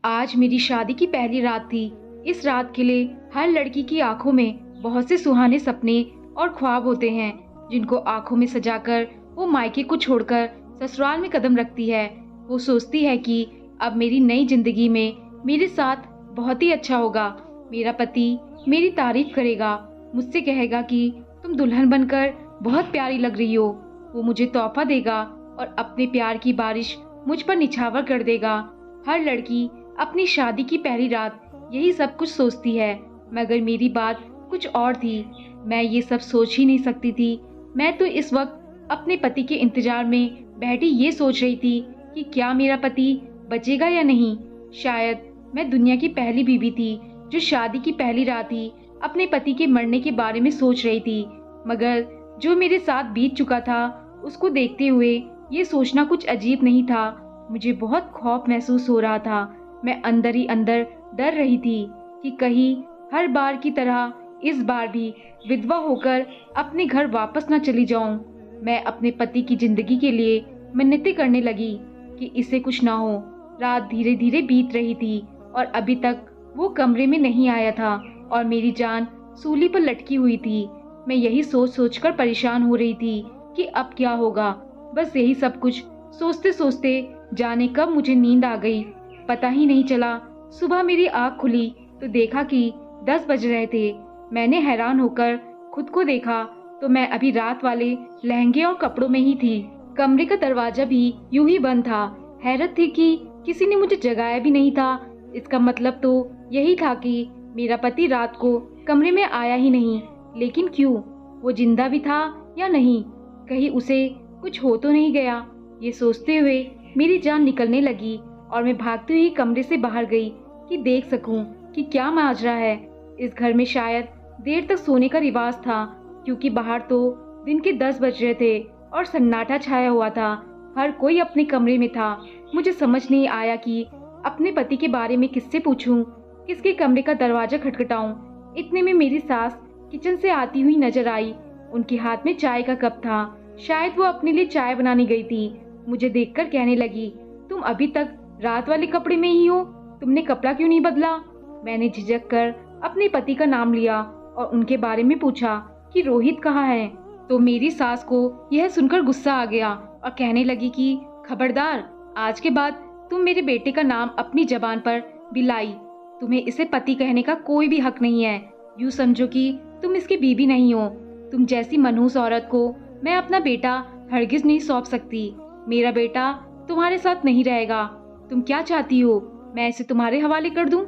आज मेरी शादी की पहली रात थी। इस रात के लिए हर लड़की की आंखों में बहुत से सुहाने सपने और ख्वाब होते हैं, जिनको आंखों में सजाकर वो मायके को छोड़कर ससुराल में कदम रखती है। वो सोचती है कि अब मेरी नई जिंदगी में मेरे साथ बहुत ही अच्छा होगा। मेरा पति मेरी तारीफ करेगा, मुझसे कहेगा कि तुम दुल्हन बनकर बहुत प्यारी लग रही हो। वो मुझे तोहफा देगा और अपने प्यार की बारिश मुझ पर निछावर कर देगा। हर लड़की अपनी शादी की पहली रात यही सब कुछ सोचती है, मगर मेरी बात कुछ और थी। मैं ये सब सोच ही नहीं सकती थी। मैं तो इस वक्त अपने पति के इंतजार में बैठी ये सोच रही थी कि क्या मेरा पति बचेगा या नहीं। शायद मैं दुनिया की पहली बीवी थी जो शादी की पहली रात ही अपने पति के मरने के बारे में सोच रही थी। मगर जो मेरे साथ बीत चुका था उसको देखते हुए ये सोचना कुछ अजीब नहीं था। मुझे बहुत खौफ महसूस हो रहा था। मैं अंदर ही अंदर डर रही थी कि कहीं हर बार की तरह इस बार भी विधवा होकर अपने घर वापस न चली जाऊं। मैं अपने पति की जिंदगी के लिए मिन्नतें करने लगी कि इसे कुछ ना हो। रात धीरे धीरे बीत रही थी और अभी तक वो कमरे में नहीं आया था और मेरी जान सूली पर लटकी हुई थी। मैं यही सोच सोचकर परेशान हो रही थी कि अब क्या होगा। बस यही सब कुछ सोचते सोचते जाने कब मुझे नींद आ गई, पता ही नहीं चला। सुबह मेरी आँख खुली तो देखा कि 10 बज रहे थे। मैंने हैरान होकर खुद को देखा तो मैं अभी रात वाले लहंगे और कपड़ों में ही थी। कमरे का दरवाजा भी यूं ही बंद था। हैरत थी कि किसी ने मुझे जगाया भी नहीं था। इसका मतलब तो यही था कि मेरा पति रात को कमरे में आया ही नहीं। लेकिन क्यों? वो जिंदा भी था या नहीं? कहीं उसे कुछ हो तो नहीं गया? ये सोचते हुए मेरी जान निकलने लगी और मैं भागती हुई कमरे से बाहर गई कि देख सकूं कि क्या माजरा है। इस घर में शायद देर तक सोने का रिवाज था, क्योंकि बाहर तो दिन के 10 बज रहे थे और सन्नाटा छाया हुआ था। हर कोई अपने कमरे में था। मुझे समझ नहीं आया कि अपने पति के बारे में किससे पूछूं, किसके कमरे का दरवाजा खटखटाऊं। इतने में मेरी सास किचन से आती हुई नजर आई। उनके हाथ में चाय का कप था। शायद वो अपने लिए चाय बनाने गई थी। मुझे देखकर कहने लगी, तुम अभी तक रात वाले कपड़े में ही हो, तुमने कपड़ा क्यों नहीं बदला? मैंने झिझक कर अपने पति का नाम लिया और उनके बारे में पूछा कि रोहित कहाँ है। तो मेरी सास को यह सुनकर गुस्सा आ गया और कहने लगी कि खबरदार, आज के बाद तुम मेरे बेटे का नाम अपनी जबान पर भी लाई। तुम्हें इसे पति कहने का कोई भी हक नहीं है। यूँ समझो कि तुम इसकी बीवी नहीं हो। तुम जैसी मनहूस औरत को मैं अपना बेटा हरगिज नहीं सौंप सकती। मेरा बेटा तुम्हारे साथ नहीं रहेगा। तुम क्या चाहती हो, मैं इसे तुम्हारे हवाले कर दूं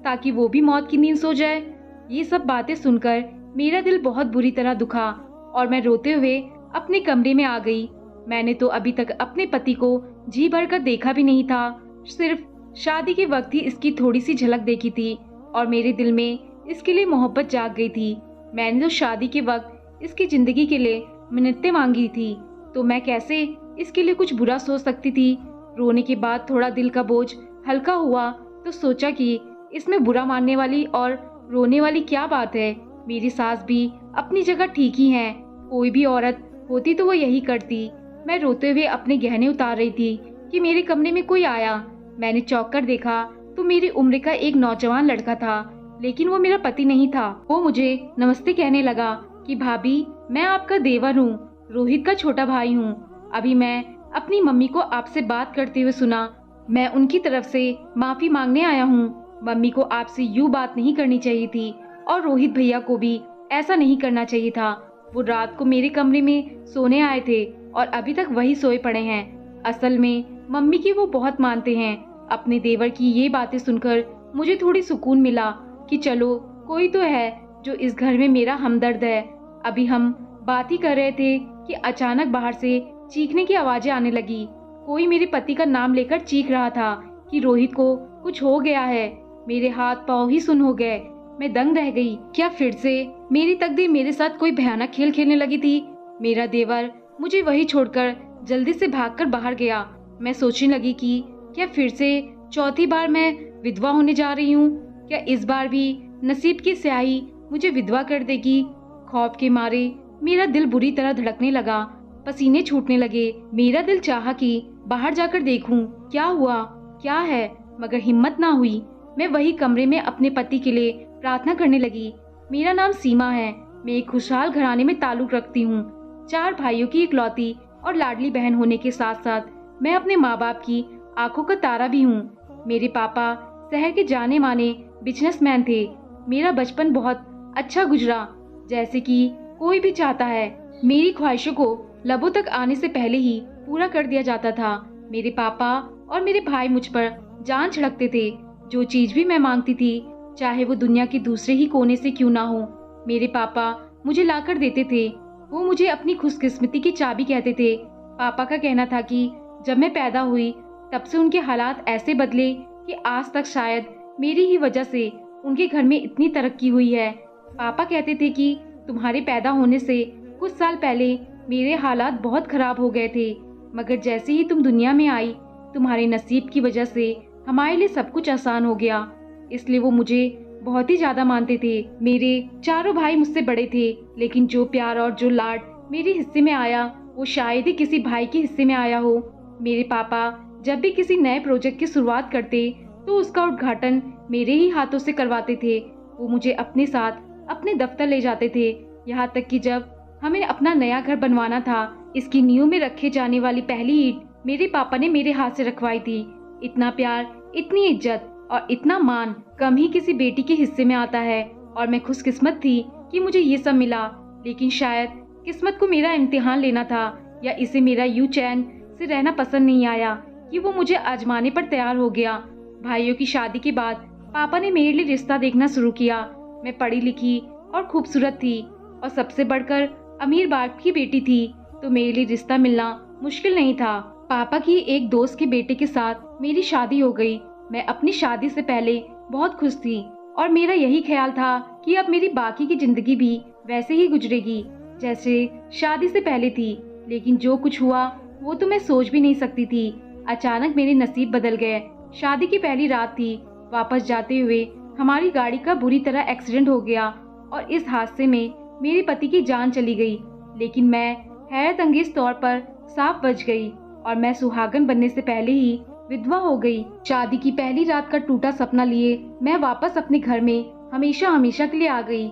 ताकि वो भी मौत की नींद सो जाए? ये सब बातें सुनकर मेरा दिल बहुत बुरी तरह दुखा और मैं रोते हुए अपने कमरे में आ गई। मैंने तो अभी तक अपने पति को जी भर कर देखा भी नहीं था। सिर्फ शादी के वक्त ही इसकी थोड़ी सी झलक देखी थी और मेरे दिल में इसके लिए मोहब्बत जाग गई थी। मैंने तो शादी के वक्त इसकी जिंदगी के लिए मिन्नतें मांगी थी, तो मैं कैसे इसके लिए कुछ बुरा सोच सकती थी। रोने के बाद थोड़ा दिल का बोझ हल्का हुआ तो सोचा कि इसमें बुरा मानने वाली और रोने वाली क्या बात है। मेरी सास भी अपनी जगह ठीक ही है। कोई भी औरत होती तो वो यही करती। मैं रोते हुए अपने गहने उतार रही थी कि मेरे कमरे में कोई आया। मैंने चौंक कर देखा तो मेरी उम्र का एक नौजवान लड़का था, लेकिन वो मेरा पति नहीं था। वो मुझे नमस्ते कहने लगा कि भाभी, मैं आपका देवर हूँ, रोहित का छोटा भाई हूँ। अभी मैं अपनी मम्मी को आपसे बात करते हुए सुना। मैं उनकी तरफ से माफी मांगने आया हूँ। मम्मी को आपसे यूँ बात नहीं करनी चाहिए थी और रोहित भैया को भी ऐसा नहीं करना चाहिए था। वो रात को मेरे कमरे में सोने आए थे और अभी तक वही सोए पड़े हैं। असल में मम्मी की वो बहुत मानते हैं। अपने देवर की ये बातें सुनकर मुझे थोड़ी सुकून मिला कि चलो कोई तो है जो इस घर में मेरा हमदर्द है। अभी हम बात ही कर रहे थे कि अचानक बाहर से चीखने की आवाजें आने लगी। कोई मेरे पति का नाम लेकर चीख रहा था कि रोहित को कुछ हो गया है। मेरे हाथ पांव ही सुन्न हो गए। मैं दंग रह गई। क्या फिर से मेरी तकदीर मेरे साथ कोई भयानक खेल खेलने लगी थी? मेरा देवर मुझे वही छोड़कर जल्दी से भागकर बाहर गया। मैं सोचने लगी कि क्या फिर से चौथी बार मैं विधवा होने जा रही हूँ? क्या इस बार भी नसीब की स्याही मुझे विधवा कर देगी? खौफ के मारे मेरा दिल बुरी तरह धड़कने लगा, पसीने छूटने लगे। मेरा दिल चाहा कि बाहर जाकर देखूं क्या हुआ, क्या है। मगर हिम्मत ना हुई। मैं वही कमरे में अपने पति के लिए प्रार्थना करने लगी। मेरा नाम सीमा है। मैं एक खुशहाल घराने में ताल्लुक रखती हूँ। 4 भाइयों की इकलौती और लाडली बहन होने के साथ साथ मैं अपने माँ बाप की आंखों का तारा भी हूँ। मेरे पापा शहर के जाने माने बिजनेसमैन थे। मेरा बचपन बहुत अच्छा गुजरा, जैसे कि कोई भी चाहता है। मेरी ख्वाहिशों को लबों तक आने से पहले ही पूरा कर दिया जाता था। मेरे पापा और मेरे भाई मुझ पर जान छिड़कते थे। जो चीज भी मैं मांगती थी, चाहे वो दुनिया के दूसरे ही कोने से क्यों ना हो, मेरे पापा मुझे लाकर देते थे। वो मुझे अपनी खुशकिस्मती की चाबी कहते थे। पापा का कहना था कि जब मैं पैदा हुई तब से उनके हालात ऐसे बदले कि आज तक शायद मेरी ही वजह से उनके घर में इतनी तरक्की हुई है। पापा कहते थे कि तुम्हारे पैदा होने से कुछ साल पहले मेरे हालात बहुत खराब हो गए थे, मगर जैसे ही तुम दुनिया में आई, तुम्हारे नसीब की वजह से हमारे लिए सब कुछ आसान हो गया। इसलिए वो मुझे बहुत ही ज्यादा मानते थे। मेरे चारों भाई मुझसे बड़े थे, लेकिन जो प्यार और जो लाड मेरे हिस्से में आया वो शायद ही किसी भाई के हिस्से में आया हो। मेरे पापा जब भी किसी नए प्रोजेक्ट की शुरुआत करते तो उसका उद्घाटन मेरे ही हाथों से करवाते थे। वो मुझे अपने साथ अपने दफ्तर ले जाते थे। यहाँ तक कि जब हमें अपना नया घर बनवाना था, इसकी नींव में रखे जाने वाली पहली ईंट मेरे पापा ने मेरे हाथ से रखवाई थी। इतना प्यार, इतनी इज्जत और इतना मान कम ही किसी बेटी के हिस्से में आता है, और मैं खुशकिस्मत थी कि मुझे ये सब मिला। लेकिन शायद किस्मत को मेरा इम्तिहान लेना था, या इसे मेरा यूं चैन से रहना पसंद नहीं आया कि वो मुझे आजमाने पर तैयार हो गया। भाइयों की शादी के बाद पापा ने मेरे लिए रिश्ता देखना शुरू किया। मैं पढ़ी लिखी और खूबसूरत थी, और सबसे बढ़कर अमीर बाप की बेटी थी, तो मेरे लिए रिश्ता मिलना मुश्किल नहीं था। पापा की एक दोस्त के बेटे के साथ मेरी शादी हो गई। मैं अपनी शादी से पहले बहुत खुश थी, और मेरा यही ख्याल था कि अब मेरी बाकी की जिंदगी भी वैसे ही गुजरेगी जैसे शादी से पहले थी। लेकिन जो कुछ हुआ वो तो मैं सोच भी नहीं सकती थी। अचानक मेरे नसीब बदल गए। शादी की पहली रात थी। वापस जाते हुए हमारी गाड़ी का बुरी तरह एक्सीडेंट हो गया, और इस हादसे में मेरे पति की जान चली गई। लेकिन मैं हैरत अंगेज तौर पर साफ बच गई, और मैं सुहागन बनने से पहले ही विधवा हो गई। शादी की पहली रात का टूटा सपना लिए मैं वापस अपने घर में हमेशा हमेशा के लिए आ गई।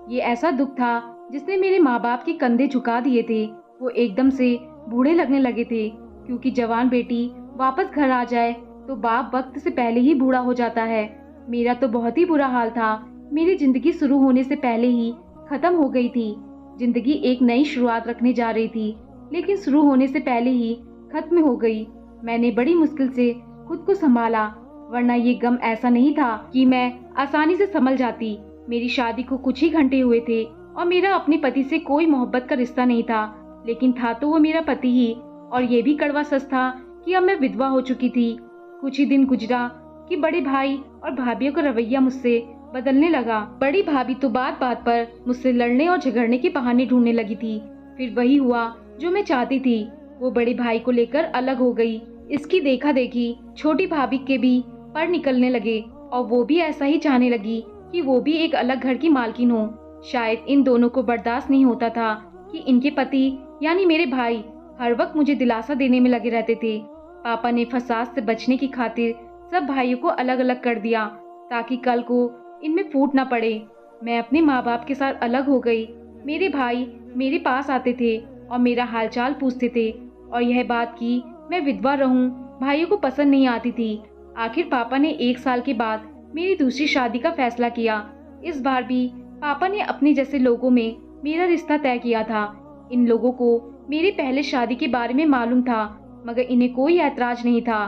ये ऐसा दुख था जिसने मेरे माँ बाप के कंधे झुका दिए थे। वो एकदम से बूढ़े लगने लगे थे, क्योंकि जवान बेटी वापस घर आ जाए तो बाप वक्त से पहले ही बूढ़ा हो जाता है। मेरा तो बहुत ही बुरा हाल था। मेरी जिंदगी शुरू होने से पहले ही खत्म हो गई थी। जिंदगी एक नई शुरुआत रखने जा रही थी, लेकिन शुरू होने से पहले ही खत्म हो गई। मैंने बड़ी मुश्किल से खुद को संभाला, वरना ये गम ऐसा नहीं था कि मैं आसानी से संभल जाती। मेरी शादी को कुछ ही घंटे हुए थे, और मेरा अपने पति से कोई मोहब्बत का रिश्ता नहीं था, लेकिन था तो वो मेरा पति ही। और ये भी कड़वा सच था कि अब मैं विधवा हो चुकी थी। कुछ ही दिन गुजरा कि बड़े भाई और भाभीयों का रवैया मुझसे बदलने लगा। बड़ी भाभी तो बात बात पर मुझसे लड़ने और झगड़ने के बहाने ढूंढने लगी थी। फिर वही हुआ जो मैं चाहती थी। वो बड़े भाई को लेकर अलग हो गई। इसकी देखा देखी छोटी भाभी के भी पर निकलने लगे, और वो भी ऐसा ही चाहने लगी कि वो भी एक अलग घर की मालकिन हो। शायद इन दोनों को बर्दाश्त नहीं होता था कि इनके पति यानी मेरे भाई हर वक्त मुझे दिलासा देने में लगे रहते थे। पापा ने फसाद से बचने की खातिर सब भाइयों को अलग अलग कर दिया, ताकि कल को इनमें फूट न पड़े। मैं अपने माँ बाप के साथ अलग हो गई। मेरे भाई मेरे पास आते थे और मेरा हालचाल पूछते थे, और यह बात कि मैं विधवा रहूं भाइयों को पसंद नहीं आती थी। आखिर पापा ने 1 साल के बाद मेरी दूसरी शादी का फैसला किया। इस बार भी पापा ने अपने जैसे लोगों में मेरा रिश्ता तय किया था। इन लोगों को मेरी पहले शादी के बारे में मालूम था, मगर इन्हें कोई ऐतराज नहीं था।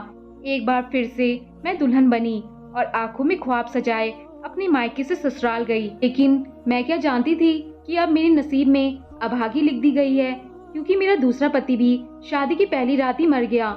एक बार फिर से मैं दुल्हन बनी और आंखों में ख्वाब सजाए अपने मायके से ससुराल गई। लेकिन मैं क्या जानती थी कि अब मेरे नसीब में अभागी लिख दी गई है, क्योंकि मेरा दूसरा पति भी शादी की पहली रात ही मर गया।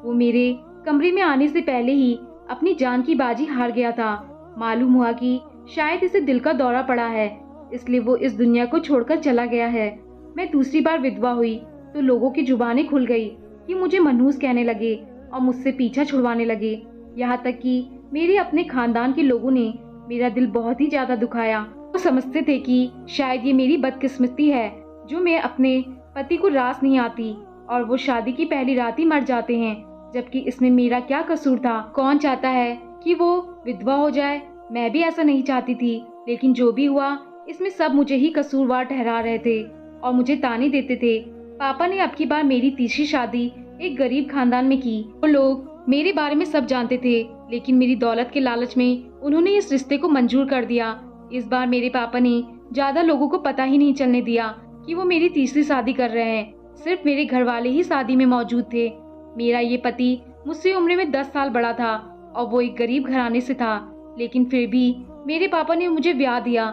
वो मेरे कमरे में आने से पहले ही अपनी जान की बाजी हार गया था। मालूम हुआ कि शायद इसे दिल का दौरा पड़ा है, इसलिए वो इस दुनिया को छोड़कर चला गया है। मैं दूसरी बार विधवा हुई तो लोगों की जुबानें खुल गई कि मुझे मनहूस कहने लगे और मुझसे पीछा छुड़वाने लगे। यहाँ तक कि मेरे अपने खानदान के लोगों ने मेरा दिल बहुत ही ज्यादा दुखाया। वो समझते थे कि शायद ये मेरी बदकिस्मती है जो मैं अपने पति को रास नहीं आती, और वो शादी की पहली रात ही मर जाते हैं, जबकि इसमें मेरा क्या कसूर था। कौन चाहता है कि वो विधवा हो जाए। मैं भी ऐसा नहीं चाहती थी, लेकिन जो भी हुआ इसमें सब मुझे ही कसूरवार ठहरा रहे थे और मुझे ताने देते थे। पापा ने अब की बार मेरी तीसरी शादी एक गरीब खानदान में की। वो लोग मेरे बारे में सब जानते थे, लेकिन मेरी दौलत के लालच में उन्होंने इस रिश्ते को मंजूर कर दिया। इस बार मेरे पापा ने ज्यादा लोगों को पता ही नहीं चलने दिया कि वो मेरी तीसरी शादी कर रहे हैं। सिर्फ मेरे घर वाले ही शादी में मौजूद थे। मेरा ये पति मुझसे उम्र में 10 साल बड़ा था और वो एक गरीब घराने से था, लेकिन फिर भी मेरे पापा ने मुझे ब्याह दिया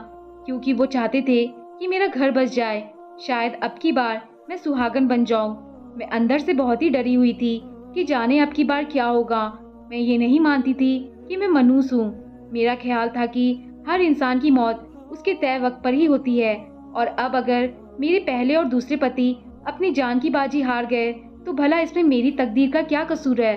क्योंकि वो चाहते थे कि मेरा घर बस जाए। शायद अब की बार मैं सुहागन बन जाऊं। मैं अंदर से बहुत ही डरी हुई थी कि जाने अब की बार क्या होगा। मैं ये नहीं मानती थी कि मैं मनहूस हूँ। मेरा ख्याल था कि हर इंसान की मौत उसके तय वक्त पर ही होती है, और अब अगर मेरे पहले और दूसरे पति अपनी जान की बाजी हार गए तो भला इसमें मेरी तकदीर का क्या कसूर है।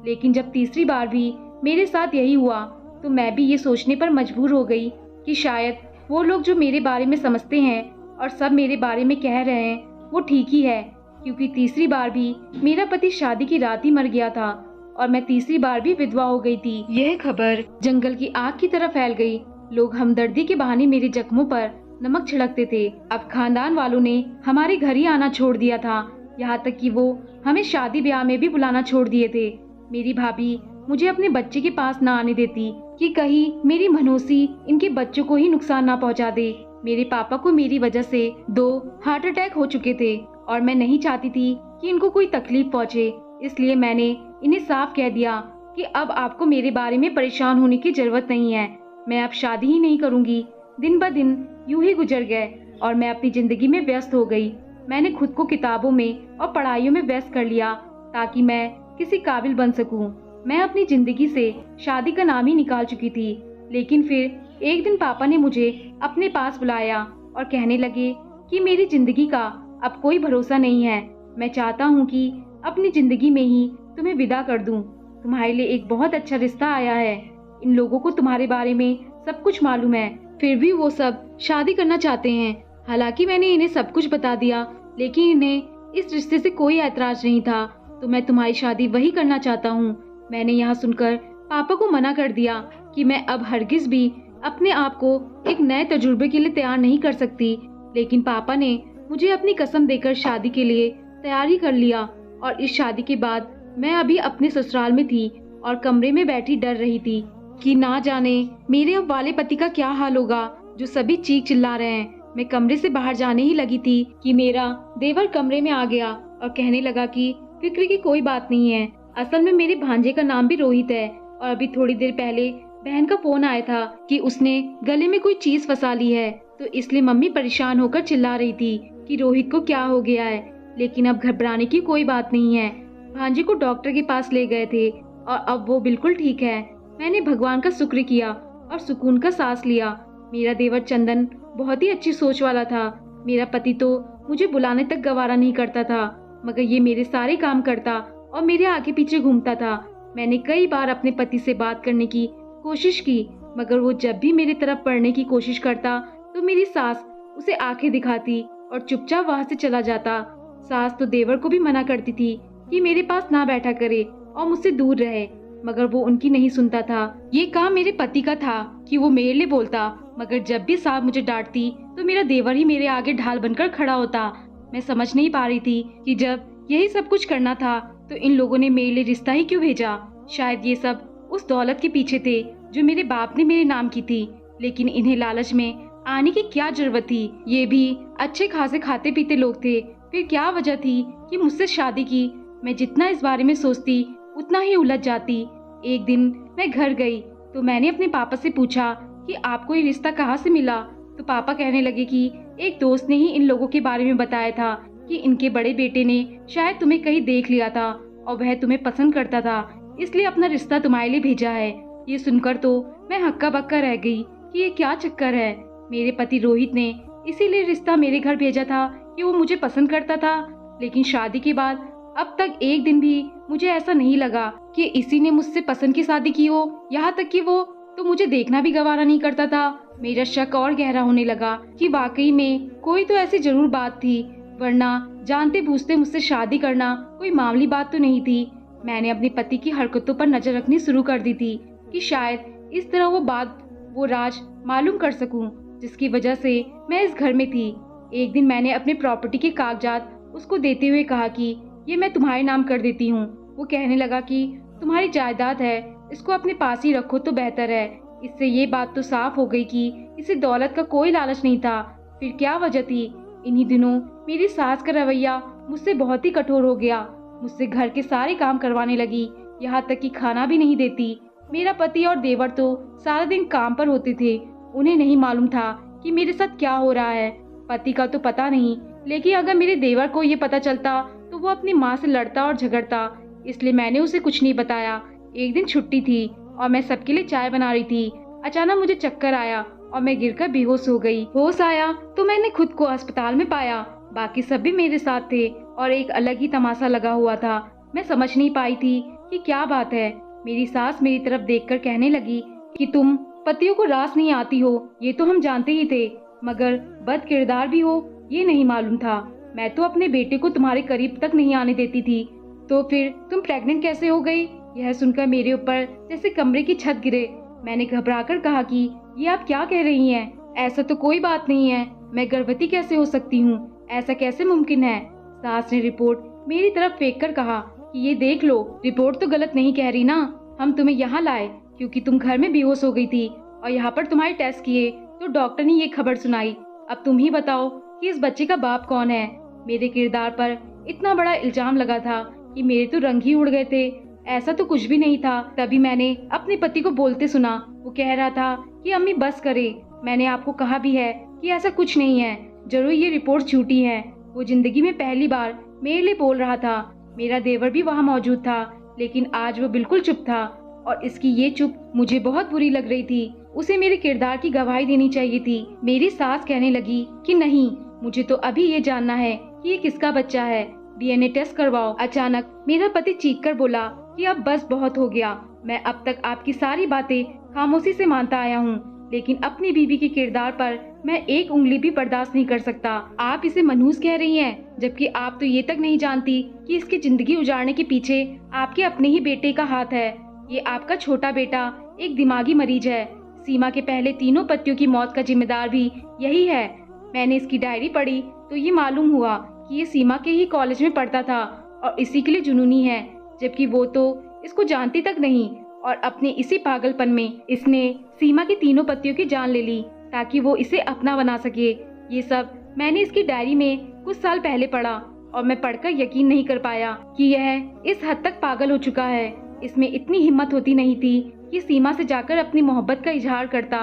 लेकिन जब तीसरी बार भी मेरे साथ यही हुआ तो मैं भी ये सोचने पर मजबूर हो गई कि शायद वो लोग जो मेरे बारे में समझते हैं और सब मेरे बारे में कह रहे हैं वो ठीक ही है, क्योंकि तीसरी बार भी मेरा पति शादी की रात ही मर गया था और मैं तीसरी बार भी विधवा हो गई थी। यह खबर जंगल की आग की तरह फैल गई। लोग हमदर्दी के बहाने मेरे जख्मों पर नमक छिड़कते थे। अब खानदान वालों ने हमारे घर ही आना छोड़ दिया था, यहाँ तक कि वो हमें शादी ब्याह में भी बुलाना छोड़ दिए थे। मेरी भाभी मुझे अपने बच्चे के पास ना आने देती कि कहीं मेरी मनोसी इनके बच्चों को ही नुकसान ना पहुँचा दे। मेरे पापा को मेरी वजह से 2 हार्ट अटैक हो चुके थे और मैं नहीं चाहती थी कि इनको कोई तकलीफ पहुँचे। इसलिए मैंने इन्हें साफ कह दिया कि अब आपको मेरे बारे में परेशान होने की जरूरत नहीं है। मैं अब शादी ही नहीं करूंगी। दिन ब दिन यूं ही गुजर गए और मैं अपनी जिंदगी में व्यस्त हो गई। मैंने खुद को किताबों में और पढ़ाइयों में व्यस्त कर लिया ताकि मैं किसी काबिल बन सकूं। मैं अपनी जिंदगी से शादी का नाम ही निकाल चुकी थी। लेकिन फिर एक दिन पापा ने मुझे अपने पास बुलाया और कहने लगे कि मेरी जिंदगी का अब कोई भरोसा नहीं है। मैं चाहता हूँ कि अपनी जिंदगी में ही तुम्हें विदा कर दूं। तुम्हारे लिए एक बहुत अच्छा रिश्ता आया है। इन लोगों को तुम्हारे बारे में सब कुछ मालूम है, फिर भी वो सब शादी करना चाहते हैं। हालांकि मैंने इन्हें सब कुछ बता दिया, लेकिन इन्हें इस रिश्ते से कोई ऐतराज नहीं था। तो मैं तुम्हारी शादी वही करना चाहता हूँ। मैंने यहाँ सुनकर पापा को मना कर दिया कि मैं अब हरगिज भी अपने आप को एक नए तजुर्बे के लिए तैयार नहीं कर सकती। लेकिन पापा ने मुझे अपनी कसम देकर शादी के लिए तैयारी कर लिया और इस शादी के बाद मैं अभी अपने ससुराल में थी और कमरे में बैठी डर रही थी कि ना जाने मेरे अब वाले पति का क्या हाल होगा, जो सभी चीख चिल्ला रहे हैं। मैं कमरे से बाहर जाने ही लगी थी कि मेरा देवर कमरे में आ गया और कहने लगा कि फिक्र की कोई बात नहीं है। असल में मेरे भांजे का नाम भी रोहित है और अभी थोड़ी देर पहले बहन का फोन आया था कि उसने गले में कोई चीज फंसा ली है, तो इसलिए मम्मी परेशान होकर चिल्ला रही थी कि रोहित को क्या हो गया है। लेकिन अब घबराने की कोई बात नहीं है। भांजे को डॉक्टर के पास ले गए थे और अब वो बिल्कुल ठीक है। मैंने भगवान का शुक्र किया और सुकून का सांस लिया। मेरा देवर चंदन बहुत ही अच्छी सोच वाला था। मेरा पति तो मुझे बुलाने तक गवारा नहीं करता था, मगर ये मेरे सारे काम करता और मेरे आगे पीछे घूमता था। मैंने कई बार अपने पति से बात करने की कोशिश की, मगर वो जब भी मेरी तरफ पढ़ने की कोशिश करता तो मेरी सास उसे आंखें दिखाती और चुपचाप वहां से चला जाता। सास तो देवर को भी मना करती थी कि मेरे पास ना बैठा करे और मुझसे दूर रहे, मगर वो उनकी नहीं सुनता था। ये काम मेरे पति का था कि वो मेरे लिए बोलता, मगर जब भी सास मुझे डांटती तो मेरा देवर ही मेरे आगे ढाल बनकर खड़ा होता। मैं समझ नहीं पा रही थी कि जब यही सब कुछ करना था तो इन लोगों ने मेरे लिए रिश्ता ही क्यों भेजा। शायद ये सब उस दौलत के पीछे थे जो मेरे बाप ने मेरे नाम की थी, लेकिन इन्हें लालच में आने की क्या जरूरत थी। ये भी अच्छे खासे खाते पीते लोग थे, फिर क्या वजह थी कि मुझसे शादी की। मैं जितना इस बारे में सोचती उतना ही उलझ जाती। एक दिन मैं घर गई तो मैंने अपने पापा से पूछा कि आपको ये रिश्ता कहाँ से मिला। तो पापा कहने लगे कि एक दोस्त ने ही इन लोगों के बारे में बताया था कि इनके बड़े बेटे ने शायद तुम्हें कहीं देख लिया था और वह तुम्हें पसंद करता था, इसलिए अपना रिश्ता तुम्हारे लिए भेजा है। ये सुनकर तो मैं हक्का बक्का रह गई कि ये क्या चक्कर है। मेरे पति रोहित ने इसीलिए रिश्ता मेरे घर भेजा था कि वो मुझे पसंद करता था, लेकिन शादी के बाद अब तक एक दिन भी मुझे ऐसा नहीं लगा कि इसी ने मुझसे पसंद की शादी की हो। यहाँ तक कि वो तो मुझे देखना भी गवारा नहीं करता था। मेरा शक और गहरा होने लगा कि वाकई में कोई तो ऐसी जरूर बात थी, वरना जानते बूझते मुझसे शादी करना कोई मामूली बात तो नहीं थी। मैंने अपने पति की हरकतों पर नजर रखनी शुरू कर दी थी। कि शायद इस तरह वो राज मालूम कर सकूं जिसकी वजह से मैं इस घर में थी। एक दिन मैंने अपने प्रॉपर्टी के कागजात उसको देते हुए कहा कि ये मैं तुम्हारे नाम कर देती हूँ। वो कहने लगा कि तुम्हारी जायदाद है, इसको अपने पास ही रखो तो बेहतर है। इससे ये बात तो साफ हो गई कि इसे दौलत का कोई लालच नहीं था। फिर क्या वजह थी? इन्हीं दिनों मेरी सास का रवैया मुझसे बहुत ही कठोर हो गया। मुझसे घर के सारे काम करवाने लगी, यहाँ तक कि खाना भी नहीं देती। मेरा पति और देवर तो सारा दिन काम पर होते थे। उन्हें नहीं मालूम था कि मेरे साथ क्या हो रहा है। पति का तो पता नहीं, लेकिन अगर मेरे देवर को ये पता चलता तो वो अपनी माँ से लड़ता और झगड़ता, इसलिए मैंने उसे कुछ नहीं बताया। एक दिन छुट्टी थी और मैं सबके लिए चाय बना रही थी। अचानक मुझे चक्कर आया और मैं गिरकर बेहोश हो गई। होश आया तो मैंने खुद को अस्पताल में पाया। बाकी सब भी मेरे साथ थे और एक अलग ही तमाशा लगा हुआ था। मैं समझ नहीं पाई थी कि क्या बात है। मेरी सास मेरी तरफ देखकर कहने लगी कि तुम पतियों को रास नहीं आती हो, ये तो हम जानते ही थे, मगर बद किरदार भी हो ये नहीं मालूम था। मैं तो अपने बेटे को तुम्हारे करीब तक नहीं आने देती थी, तो फिर तुम प्रेग्नेंट कैसे हो गई? यह सुनकर मेरे ऊपर जैसे कमरे की छत गिरे। मैंने घबराकर कहा कि ये आप क्या कह रही हैं? ऐसा तो कोई बात नहीं है, मैं गर्भवती कैसे हो सकती हूँ? ऐसा कैसे मुमकिन है? सास ने रिपोर्ट मेरी तरफ फेंक कर कहा कि ये देख लो, रिपोर्ट तो गलत नहीं कह रही ना। हम तुम्हें यहाँ लाए क्योंकि तुम घर में बेहोश हो गई थी और यहाँ पर तुम्हारे टेस्ट किए तो डॉक्टर ने ये खबर सुनाई। अब तुम ही बताओ कि इस बच्चे का बाप कौन है? मेरे किरदार पर इतना बड़ा इल्जाम लगा था कि मेरे तो रंग ही उड़ गए थे। ऐसा तो कुछ भी नहीं था। तभी मैंने अपने पति को बोलते सुना। वो कह रहा था कि अम्मी बस करे, मैंने आपको कहा भी है कि ऐसा कुछ नहीं है, जरूर ये रिपोर्ट झूठी है। वो जिंदगी में पहली बार मेरे लिए बोल रहा था। मेरा देवर भी वहाँ मौजूद था, लेकिन आज वो बिल्कुल चुप था और इसकी ये चुप मुझे बहुत बुरी लग रही थी। उसे मेरे किरदार की गवाही देनी चाहिए थी। मेरी सास कहने लगी कि नहीं, मुझे तो अभी ये जानना है कि ये किसका बच्चा है, डीएनए टेस्ट करवाओ। अचानक मेरा पति चीखकर बोला कि अब बस बहुत हो गया। मैं अब तक आपकी सारी बातें खामोशी से मानता आया हूँ, लेकिन अपनी बीवी के किरदार पर मैं एक उंगली भी बर्दाश्त नहीं कर सकता। आप इसे मनहूस कह रही हैं, जबकि आप तो ये तक नहीं जानती कि इसकी जिंदगी उजाड़ने के पीछे आपके अपने ही बेटे का हाथ है। ये आपका छोटा बेटा एक दिमागी मरीज है। सीमा के पहले तीनों पतियों की मौत का जिम्मेदार भी यही है। मैंने इसकी डायरी पढ़ी तो ये मालूम हुआ कि ये सीमा के ही कॉलेज में पढ़ता था और इसी के लिए जुनूनी है, जबकि वो तो इसको जानती तक नहीं। और अपने इसी पागलपन में इसने सीमा के तीनों पतियों की जान ले ली ताकि वो इसे अपना बना सके। ये सब मैंने इसकी डायरी में कुछ साल पहले पढ़ा और मैं पढ़कर यकीन नहीं कर पाया कि यह इस हद तक पागल हो चुका है। इसमें इतनी हिम्मत होती नहीं थी कि सीमा से जाकर अपनी मोहब्बत का इजहार करता,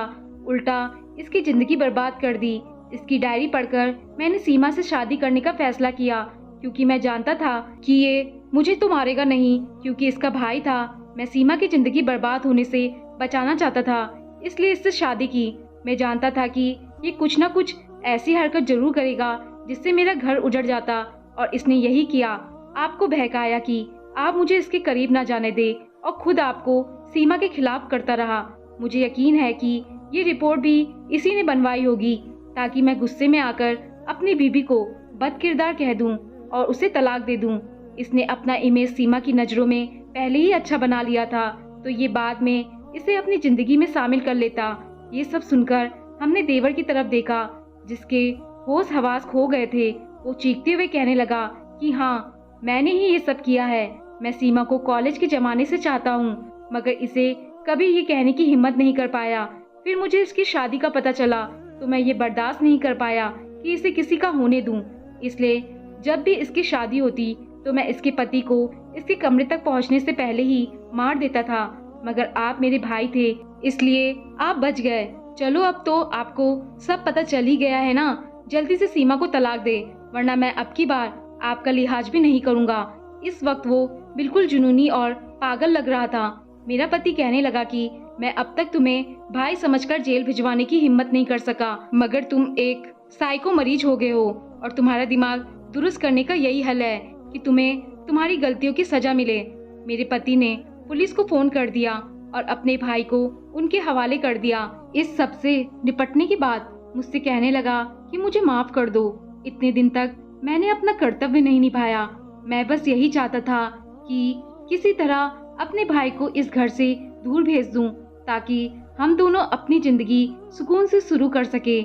उल्टा इसकी जिंदगी बर्बाद कर दी। इसकी डायरी पढ़कर मैंने सीमा से शादी करने का फैसला किया, क्योंकि मैं जानता था कि ये मुझे तो मारेगा नहीं, क्योंकि इसका भाई था। मैं सीमा की जिंदगी बर्बाद होने से बचाना चाहता था, इसलिए इससे शादी की। मैं जानता था कि ये कुछ न कुछ ऐसी हरकत जरूर करेगा जिससे मेरा घर उजड़ जाता, और इसने यही किया। आपको बहकाया कि आप मुझे इसके करीब ना जाने दे और खुद आपको सीमा के खिलाफ करता रहा। मुझे यकीन है कि ये रिपोर्ट भी इसी ने बनवाई होगी ताकि मैं गुस्से में आकर अपनी बीबी को बदकिरदार कह दूं और उसे तलाक दे दूं। इसने अपना इमेज सीमा की नजरों में पहले ही अच्छा बना लिया था, तो ये बाद में इसे अपनी जिंदगी में शामिल कर लेता। ये सब सुनकर हमने देवर की तरफ देखा, जिसके होश हवास खो गए थे। वो चीखते हुए कहने लगा कि हाँ, मैंने ही ये सब किया है। मैं सीमा को कॉलेज के जमाने से चाहता हूँ, मगर इसे कभी ये कहने की हिम्मत नहीं कर पाया। फिर मुझे इसकी शादी का पता चला तो मैं ये बर्दाश्त नहीं कर पाया कि इसे किसी का होने दूं। इसलिए जब भी इसकी शादी होती तो मैं इसके पति को इसके कमरे तक पहुंचने से पहले ही मार देता था, मगर आप मेरे भाई थे इसलिए आप बच गए। चलो, अब तो आपको सब पता चल ही गया है ना। जल्दी से सीमा को तलाक दे, वरना मैं अब की बार आपका लिहाज भी नहीं करूँगा। इस वक्त वो बिल्कुल जुनूनी और पागल लग रहा था। मेरा पति कहने लगा कि मैं अब तक तुम्हें भाई समझकर जेल भिजवाने की हिम्मत नहीं कर सका, मगर तुम एक साइको मरीज हो गए हो और तुम्हारा दिमाग दुरुस्त करने का यही हल है कि तुम्हें तुम्हारी गलतियों की सजा मिले। मेरे पति ने पुलिस को फोन कर दिया और अपने भाई को उनके हवाले कर दिया। इस सब से निपटने के बाद मुझसे कहने लगा कि मुझे माफ कर दो। इतने दिन तक मैंने अपना कर्तव्य नहीं निभाया। मैं बस यही चाहता था कि किसी तरह अपने भाई को इस घर से दूर भेज दूं, ताकि हम दोनों अपनी जिंदगी सुकून से शुरू कर सके।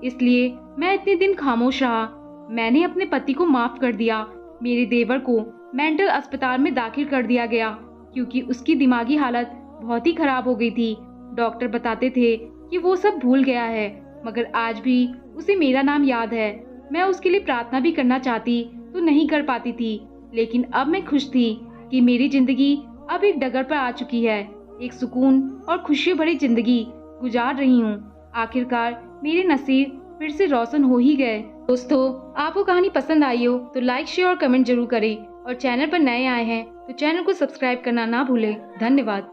इसलिए मैं इतने दिन खामोश रहा। मैंने अपने पति को माफ कर दिया। मेरे देवर को मेंटल अस्पताल में दाखिल कर दिया गया क्योंकि उसकी दिमागी हालत बहुत ही खराब हो गई थी। डॉक्टर बताते थे कि वो सब भूल गया है, मगर आज भी उसे मेरा नाम याद है। मैं उसके लिए प्रार्थना भी करना चाहती तो नहीं कर पाती थी, लेकिन अब मैं खुश थी कि मेरी जिंदगी अब एक डगर पर आ चुकी है। एक सुकून और खुशियों भरी जिंदगी गुजार रही हूँ। आखिरकार मेरे नसीब फिर से रोशन हो ही गए। दोस्तों, आपको कहानी पसंद आई हो तो लाइक, शेयर और कमेंट जरूर करें और चैनल पर नए आए हैं तो चैनल को सब्सक्राइब करना ना भूलें। धन्यवाद।